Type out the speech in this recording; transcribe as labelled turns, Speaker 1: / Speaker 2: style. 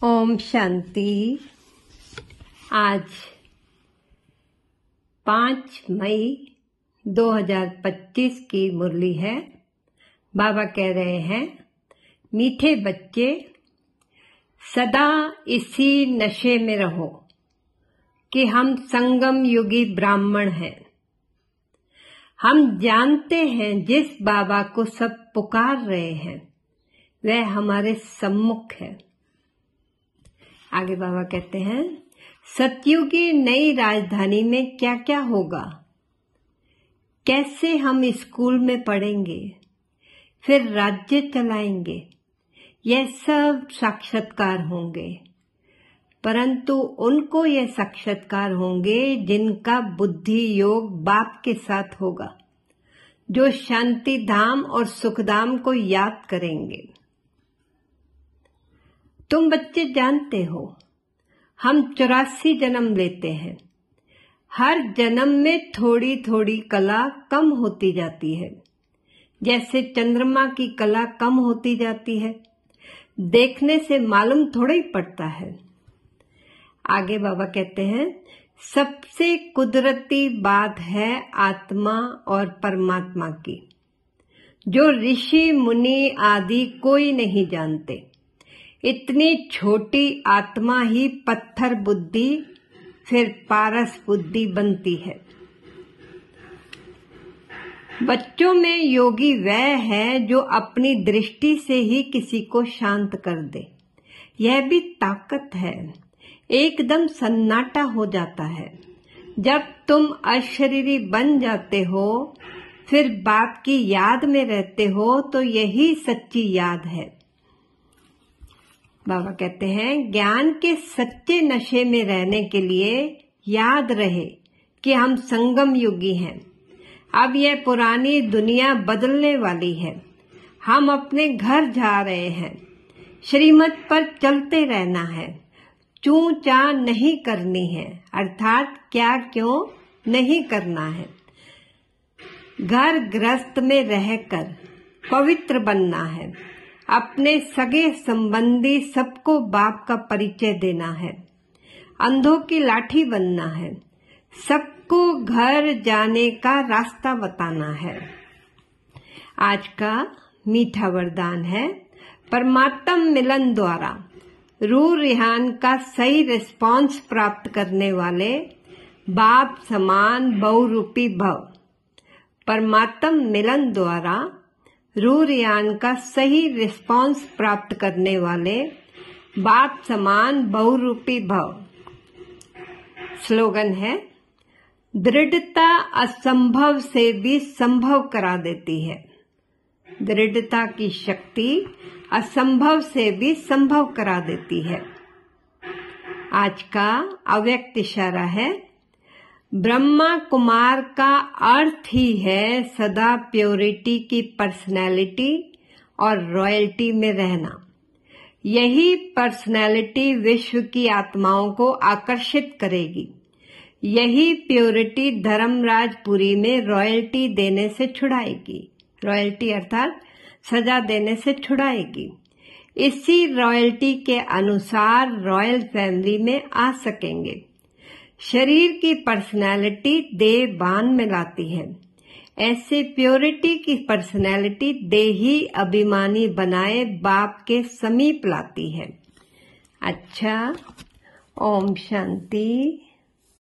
Speaker 1: ओम शांति। आज 5 मई 2025 की मुरली है। बाबा कह रहे हैं, मीठे बच्चे सदा इसी नशे में रहो कि हम संगम युगी ब्राह्मण हैं। हम जानते हैं जिस बाबा को सब पुकार रहे हैं वह हमारे सम्मुख है। आगे बाबा कहते हैं, सतयुगी नई राजधानी में क्या क्या होगा, कैसे हम स्कूल में पढ़ेंगे, फिर राज्य चलाएंगे, यह सब साक्षात्कार होंगे। परंतु उनको यह साक्षात्कार होंगे जिनका बुद्धि योग बाप के साथ होगा, जो शांति धाम और सुखधाम को याद करेंगे। तुम बच्चे जानते हो, हम 84 जन्म लेते हैं। हर जन्म में थोड़ी थोड़ी कला कम होती जाती है, जैसे चंद्रमा की कला कम होती जाती है। देखने से मालूम थोड़ा ही पड़ता है। आगे बाबा कहते हैं, सबसे कुदरती बात है आत्मा और परमात्मा की, जो ऋषि मुनि आदि कोई नहीं जानते। इतनी छोटी आत्मा ही पत्थर बुद्धि फिर पारस बुद्धि बनती है। बच्चों में योगी वह है जो अपनी दृष्टि से ही किसी को शांत कर दे। यह भी ताकत है। एकदम सन्नाटा हो जाता है। जब तुम अशरीरी बन जाते हो, फिर बाप की याद में रहते हो, तो यही सच्ची याद है। बाबा कहते हैं, ज्ञान के सच्चे नशे में रहने के लिए याद रहे कि हम संगम युगी हैं। अब यह पुरानी दुनिया बदलने वाली है। हम अपने घर जा रहे हैं। श्रीमत पर चलते रहना है। चूं चा नहीं करनी है, अर्थात क्या क्यों नहीं करना है। घर गृहस्थ में रहकर पवित्र बनना है। अपने सगे संबंधी सबको बाप का परिचय देना है। अंधों की लाठी बनना है। सबको घर जाने का रास्ता बताना है। आज का मीठा वरदान है, परमात्म मिलन द्वारा रूह रिहान का सही रिस्पांस प्राप्त करने वाले बाप समान बहुरूपी भव। परमात्म मिलन द्वारा रूह रियान का सही रिस्पांस प्राप्त करने वाले बाप समान बहुरूपी भव। स्लोगन है, दृढ़ता असंभव से भी संभव करा देती है। दृढ़ता की शक्ति असंभव से भी संभव करा देती है। आज का अव्यक्त इशारा है, ब्रह्मा कुमार का अर्थ ही है सदा प्योरिटी की पर्सनैलिटी और रॉयल्टी में रहना। यही पर्सनैलिटी विश्व की आत्माओं को आकर्षित करेगी। यही प्योरिटी धर्मराजपुरी में रॉयल्टी देने से छुड़ाएगी। रॉयल्टी अर्थात सजा देने से छुड़ाएगी। इसी रॉयल्टी के अनुसार रॉयल फैमिली में आ सकेंगे। शरीर की पर्सनैलिटी देह बान में लाती है। ऐसे प्योरिटी की पर्सनैलिटी देही अभिमानी बनाए बाप के समीप लाती है। अच्छा, ओम शांति।